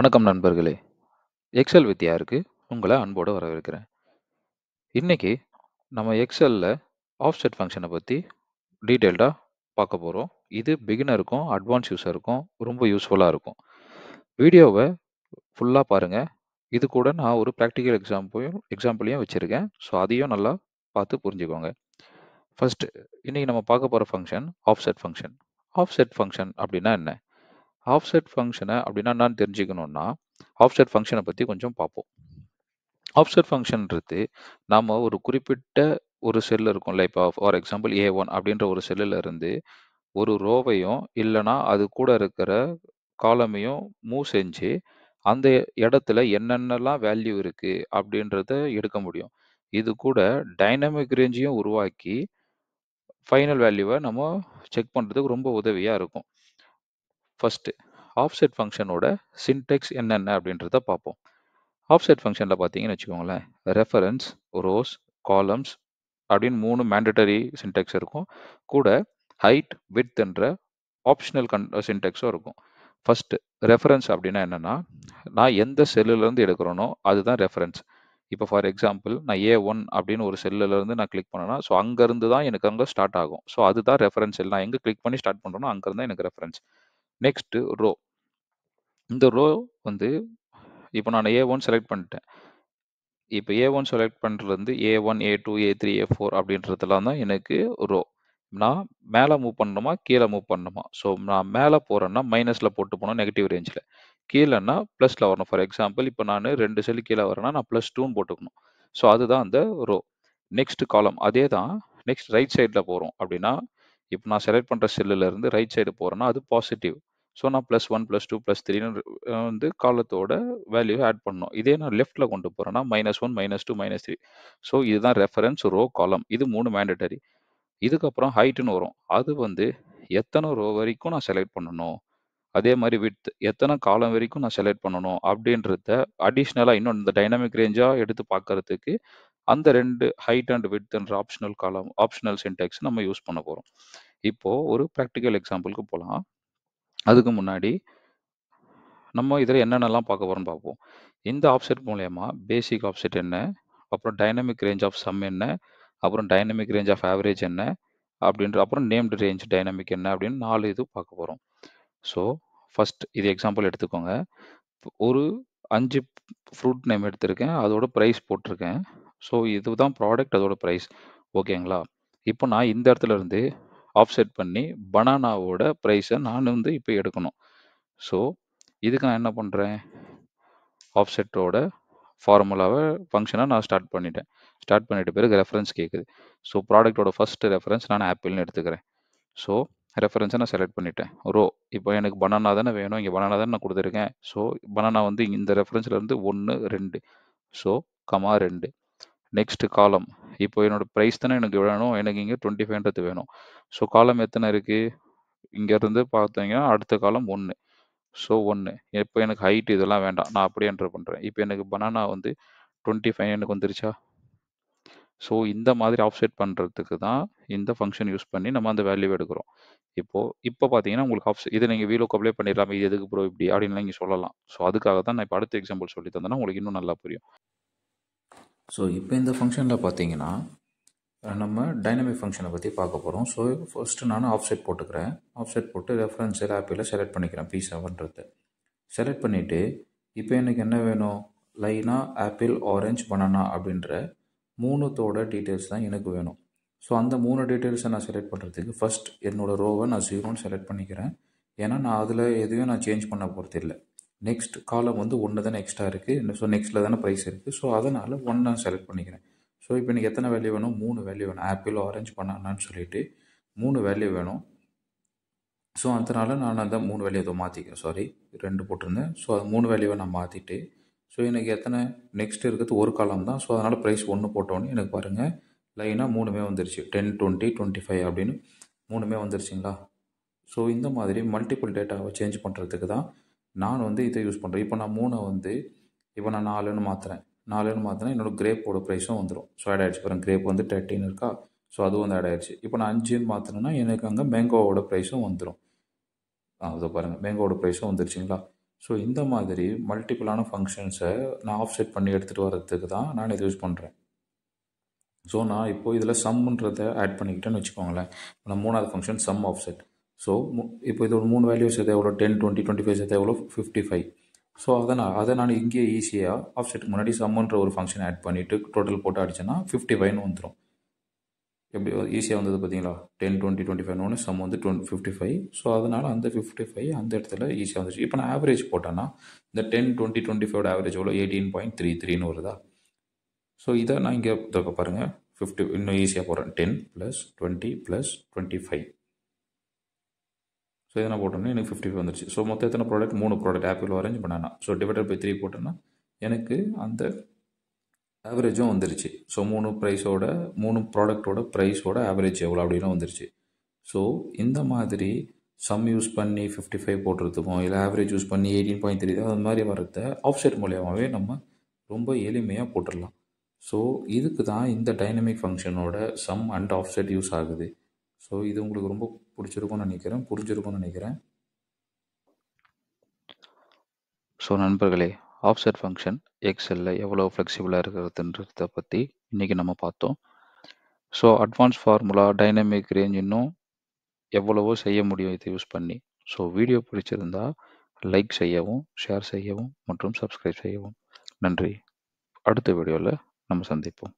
வணக்கம் நண்பர்களே! எக்ஸல் வித்யாருக்கு உங்கள அன்போடு வரவேற்கிறேன். இன்னைக்கு நம்ம எக்ஸல்ல ஆஃப்செட் ஃபங்ஷன பத்தி டீட்டெயில்டா பார்க்க போறோம். இது பிகினருக்கும், அட்வான்ஸ் யூசருக்கும் ரொம்ப யூஸ்ஃபுல்லா இருக்கும். வீடியோவ ஃபுல்லா பாருங்க. இது கூட நான் ஒரு பிராக்டிகல் எக்ஸாம்பிளையும் வச்சிருக்கேன். ஸோ அதையும் நல்லா பார்த்து புரிஞ்சுக்கோங்க. ஃபர்ஸ்ட் இன்னைக்கு நம்ம பார்க்க போற function offset function. Offset function அப்படின்னா என்ன? ஆஃப்செட் ஃபங்ஷன அப்படின்னா என்னன்னு தெரிஞ்சுக்கணும்னா, ஆஃப்செட் ஃபங்ஷன பத்தி கொஞ்சம் பார்ப்போம். ஆஃப்செட் ஃபங்ஷன்றது நாம ஒரு குறிப்பிட்ட ஒரு செல் இருக்கும்ல. இப்போ ஃபார் எக்ஸாம்பிள் A1 அப்படின்ற ஒரு செல்லுல இருந்து ஒரு ரோவையும் இல்லைன்னா அது கூட இருக்கிற காலமையும் மூவ் செஞ்சு அந்த இடத்துல என்னென்னலாம் வேல்யூ இருக்கு அப்படின்றத எடுக்க முடியும். இது கூட டைனமிக் ரேஞ்சையும் உருவாக்கி ஃபைனல் வேல்யூவை நம்ம செக் பண்றதுக்கு ரொம்ப உதவியா இருக்கும். ஃபர்ஸ்ட் ஆஃப்செட் ஃபங்ஷனோட சின்டெக்ஸ் என்னென்ன அப்படின்றத பார்ப்போம். ஆஃப்செட் ஃபங்ஷன்ல பார்த்தீங்கன்னு வச்சுக்கோங்களேன், ரெஃபரன்ஸ், ரோஸ், காலம்ஸ் அப்படின்னு 3 மேண்டட்டரி சின்டெக்ஸ் இருக்கும். கூட ஹைட், விட்த் என்ற ஆப்ஷனல் சின்டெக்ஸும் இருக்கும். ஃபர்ஸ்ட் ரெஃபரன்ஸ் அப்படின்னா என்னன்னா, நான் எந்த செல்லுலேருந்து எடுக்கிறேனோ அதுதான் ரெஃபரன்ஸ். இப்போ ஃபார் எக்ஸாம்பிள் நான் A1 அப்படின்னு ஒரு செல்லுலேருந்து நான் கிளிக் பண்ணேன்னா, ஸோ அங்கேருந்து தான் எனக்கு அங்கே ஸ்டார்ட் ஆகும். ஸோ அதுதான் ரெஃபரன்ஸ் செல். நான் எங்கே கிளிக் பண்ணி ஸ்டார்ட் பண்ணுறேனோ அங்கேருந்து தான் எனக்கு ரெஃபரன்ஸ். Next row. இந்த ரோ வந்து இப்போ நான் A1 செலக்ட் பண்ணிட்டேன். இப்போ A1 select பண்ணுறதுலேருந்து A1, A2, A3, A4 அப்படின்றதெல்லாம் தான் எனக்கு ரோ. நான் மேலே மூவ் பண்ணணுமா, கீழே மூவ் பண்ணணுமா? ஸோ நான் மேலே போகிறேன்னா மைனஸில் போட்டு போகணும் நெகட்டிவ் ரேஞ்சில். கீழேன்னா ப்ளஸில் வரணும். ஃபார் எக்ஸாம்பிள் இப்போ நான் 2 செல்லு கீழே வரேன்னா நான் +2ன்னு போட்டுக்கணும். ஸோ அதுதான் அந்த ரோ. நெக்ஸ்ட் காலம் அதே தான். நெக்ஸ்ட் ரைட் சைடில் போகிறோம் அப்படின்னா, இப்போ நான் செலக்ட் பண்ணுற செல்லுலேருந்து ரைட் சைடு போகிறேன்னா அது பாசிட்டிவ். ஸோ நான் +1, +2, +3ன்னு வந்து காலத்தோட வேல்யூ ஆட் பண்ணணும். இதே நான் லெஃப்ட்டில் கொண்டு போகிறேன்னா -1, -2, -3. ஸோ இதுதான் ரெஃபரன்ஸ், ரோ, காலம். இது 3 மேண்டட்டரி. இதுக்கப்புறம் ஹைட்டுன்னு வரும். அது வந்து எத்தனை ரோ வரைக்கும் நான் செலக்ட் பண்ணணும். அதே மாதிரி விட்த் எத்தனை காலம் வரைக்கும் நான் செலக்ட் பண்ணணும் அப்படின்றத அடிஷ்னலா இன்னும் இந்த டைனமிக் ரேஞ்சா எடுத்து பார்க்கறதுக்கு அந்த 2 ஹைட் அண்ட் விட்த்ன்ற ஆப்ஷனல் காலம், ஆப்ஷனல் சின்டெக்ஸ் நம்ம யூஸ் பண்ண போறோம். இப்போ ஒரு பிராக்டிகல் எக்ஸாம்பிளுக்கு போலாம். அதுக்கு முன்னாடி நம்ம இதில் என்னென்னலாம் பார்க்க போறோம்னு பார்ப்போம். இந்த ஆஃப்செட் மூலியமா பேசிக் ஆஃப்செட் என்ன, அப்புறம் டைனமிக் ரேஞ்ச் ஆஃப் சம் என்ன, அப்புறம் டைனமிக் ரேஞ்ச் ஆஃப் ஆவரேஜ் என்ன, அப்புறம் நேம்டு ரேஞ்ச் டைனமிக் என்ன அப்படின்னு 4 இது பார்க்க போறோம். ஸோ ஃபர்ஸ்ட் இது எக்ஸாம்பிள் எடுத்துக்கோங்க. ஒரு 5 ஃப்ரூட் நேம் எடுத்திருக்கேன். அதோட பிரைஸ் போட்டிருக்கேன். ஸோ இதுதான் ப்ராடக்ட், அதோட பிரைஸ். ஓகேங்களா? இப்போ நான் இந்த இடத்துல இருந்து ஆஃப்செட் பண்ணி பனானாவோட பிரைஸை நான் வந்து இப்போ எடுக்கணும். ஸோ இதுக்கு நான் என்ன பண்ணுறேன், ஆஃப்செட்டோட ஃபார்முலாவை ஃபங்க்ஷனை நான் ஸ்டார்ட் பண்ணிட்டேன். ஸ்டார்ட் பண்ணிட்ட பிறகு ரெஃபரன்ஸ் கேட்குது. ஸோ ப்ராடக்ட்டோட ஃபர்ஸ்ட் ரெஃபரன்ஸ் நான் ஆப்பிள்னு எடுத்துக்கிறேன். ஸோ ரெஃபரன்ஸை நான் செலக்ட் பண்ணிட்டேன். ரோ இப்போ எனக்கு பனானா தானே வேணும். இங்கே பனானா தானே நான் கொடுத்துருக்கேன். ஸோ பனானா வந்து இந்த ரெஃபரன்ஸ்லேருந்து 1, 2. So comma 2. நெக்ஸ்ட் காலம். இப்போ என்னோட ப்ரைஸ் தானே எனக்கு வேணும். எனக்கு இங்கே 25ன்றது வேணும். ஸோ காலம் எத்தனை இருக்குது, இங்கேருந்து பார்த்தீங்கன்னா அடுத்த காலம் 1. ஸோ 1. இப்போ எனக்கு ஹைட் இதெல்லாம் வேண்டாம். நான் அப்படியே என்டர் பண்ணுறேன். இப்போ எனக்கு பனானா வந்து 25 எனக்கு வந்துருச்சா? ஸோ இந்த மாதிரி ஆஃப்செட் பண்ணுறதுக்கு தான் இந்த ஃபங்க்ஷன் யூஸ் பண்ணி நம்ம அந்த வேல்யூ எடுக்கிறோம். இப்போ பார்த்தீங்கன்னா உங்களுக்கு இதை நீங்கள் VLOOKUP அப்ளை பண்ணிடலாமே, இது எதுக்கு ப்ரோ இப்படி அப்படின்னு நீங்கள் சொல்லலாம். ஸோ அதுக்காக தான் நான் இப்போ அடுத்த எக்ஸாம்பிள் சொல்லி தந்தேன்னா உங்களுக்கு இன்னும் நல்லா புரியும். ஸோ இப்போ இந்த ஃபங்க்ஷனில் பார்த்தீங்கன்னா நம்ம டைனமிக் ஃபங்க்ஷனை பற்றி பார்க்க போகிறோம். ஸோ ஃபர்ஸ்ட்டு நான் ஆஃப்செட் போட்டுக்கிறேன். ஆஃப்செட் போட்டு ரெஃபரன்ஸ் ஆப்பில் செலக்ட் பண்ணிக்கிறேன் P7ன்றது. செலக்ட் பண்ணிவிட்டு இப்போ எனக்கு என்ன வேணும், லைனா, ஆப்பிள், ஆரஞ்ச், பனானா அப்படின்ற 3தோட டீட்டெயில்ஸ் தான் எனக்கு வேணும். ஸோ அந்த 3 டீட்டெயில்ஸை நான் செலக்ட் பண்ணுறதுக்கு ஃபர்ஸ்ட் என்னோடய ரோவை நான் 0ன்னு செலக்ட் பண்ணிக்கிறேன். ஏன்னா நான் அதில் எதுவும் நான் சேஞ்ச் பண்ண போகிறது இல்லை. நெக்ஸ்ட் காலம் வந்து 1 தானே எக்ஸ்ட்ரா இருக்குது. ஸோ நெக்ஸ்ட்டில் தானே ப்ரைஸ் இருக்குது. ஸோ அதனால் 1 செலக்ட் பண்ணிக்கிறேன். ஸோ இப்போ எனக்கு எத்தனை வேல்யூ வேணும், 3 வேல்யூ வேணும். ஆப்பிள், ஆரஞ்ச், பனானான்னு சொல்லிட்டு 3 வேல்யூ வேணும். ஸோ அதனால் நான் அந்த 3 வேல்யூ ஏதோ மாற்றிக்கிறேன். சாரி, 2 போட்டிருந்தேன். ஸோ அது 3 வேல்யூவை நான் மாற்றிட்டு, ஸோ எனக்கு எத்தனை நெக்ஸ்ட் இருக்கிறது ஒரு காலம் தான். ஸோ அதனால் ப்ரைஸ் 1 போட்டோன்னே எனக்கு பாருங்கள் லைனாக 3மே வந்துருச்சு. 10, 20, 25 அப்படின்னு 3மே வந்துருச்சுங்களா? ஸோ இந்த மாதிரி மல்டிபிள் டேட்டாவை சேஞ்ச் பண்ணுறதுக்கு தான் நான் வந்து இதை யூஸ் பண்ணுறேன். இப்போ நான் 3 வந்து இப்போ நான் 4ன்னு மாற்றுறேன். 4ன்னு மாற்றினா என்னோட கிரேப்போட ப்ரைஸும் வந்துடும். ஸோ ஆட் ஆகிடுச்சு பாருங்கள். கிரேப் வந்து 13 இருக்கா? ஸோ அதுவும் வந்து ஆட் ஆகிடுச்சு. இப்போ நான் 5ன்னு மாற்றினேன்னா எனக்கு அங்கே மேங்கோவோட ப்ரைஸும் வந்துடும். அதை பாருங்கள், மேங்கோவோட ப்ரைஸும் வந்துருச்சுங்களா? ஸோ இந்த மாதிரி மல்டிபிளான ஃபங்க்ஷன்ஸை நான் ஆஃப்செட் பண்ணி எடுத்துகிட்டு வரதுக்கு தான் நான் இதை யூஸ் பண்ணுறேன். ஸோ நான் இப்போது இதில் சம்ன்றதை ஆட் பண்ணிக்கிட்டேன்னு வச்சுக்கோங்களேன். நான் மூணாவது ஃபங்க்ஷன் சம் ஆஃப்செட். ஸோ இப்போ இது ஒரு 3 வேல்யூஸ் எது எவ்வளோ 10 20 25 சேர்த்து எவ்வளோ 55. ஸோ அதை நான் இங்கேயே ஈஸியாக ஆஃப்செட்டுக்கு முன்னாடி சம்முன்ற ஒரு ஃபங்க்ஷன் ஆட் பண்ணிவிட்டு டோட்டல் போட்டு அடிச்சேன்னா 55ன்னு வந்துடும். எப்படி ஈஸியாக வந்தது பார்த்தீங்களா? 10 20 25 சம் வந்து 55. ஸோ அதனால் அந்த 55 அந்த இடத்துல ஈஸியாக வந்துச்சு. இப்போ நான் ஆவரேஜ் போட்டேன்னா இந்த 10 20 25 ஆவரேஜ் எவ்வளோ 18.33ன்னு வருதா? ஸோ இதை நான் இங்கே இப்போ பாருங்கள் 50 இன்னும் ஈஸியாக போடுறேன். 10 + 20 + 25. ஸோ இதை நான் போட்டோம்னா எனக்கு 55 வந்துருச்சு. ஸோ மொத்தம் எத்தனை product? 3 product, apple orange banana. So divided by 3 போட்டோன்னா எனக்கு அந்த ஆவரேஜும் வந்துருச்சு. ஸோ 3 ப்ராடக்டோட ப்ரைஸோட ஆவரேஜ் எவ்வளோ அப்படின்னு வந்துருச்சு. ஸோ இந்த மாதிரி சம் யூஸ் பண்ணி 55 போடுறதுக்கும் இல்லை ஆவரேஜ் யூஸ் பண்ணி 18.3 அது மாதிரி வர்றத ஆஃப்செட் மூலியமாகவே நம்ம ரொம்ப எளிமையாக போட்டுடலாம். ஸோ இதுக்கு தான் இந்த டைனமிக் ஃபங்க்ஷனோட சம் அண்ட் ஆஃப்செட் யூஸ் ஆகுது. ஸோ இது உங்களுக்கு ரொம்ப பிடிச்சிருக்கும்னு நினைக்கிறேன், புரிஞ்சிருக்கும்னு நினைக்கிறேன். ஸோ நண்பர்களே, ஆஃப்செட் ஃபங்க்ஷன் எக்ஸலில் எவ்வளோ ஃப்ளெக்சிபிளாக இருக்கிறதுன்றத பற்றி இன்றைக்கி நம்ம பார்த்தோம். So advance formula, dynamic range இன்னும் எவ்வளவோ செய்ய முடியும் இதை யூஸ் பண்ணி. ஸோ வீடியோ பிடிச்சிருந்தா லைக் செய்யவும், ஷேர் செய்யவும் மற்றும் சப்ஸ்கிரைப் செய்யவும். நன்றி. அடுத்த வீடியோவில் நம்ம சந்திப்போம்.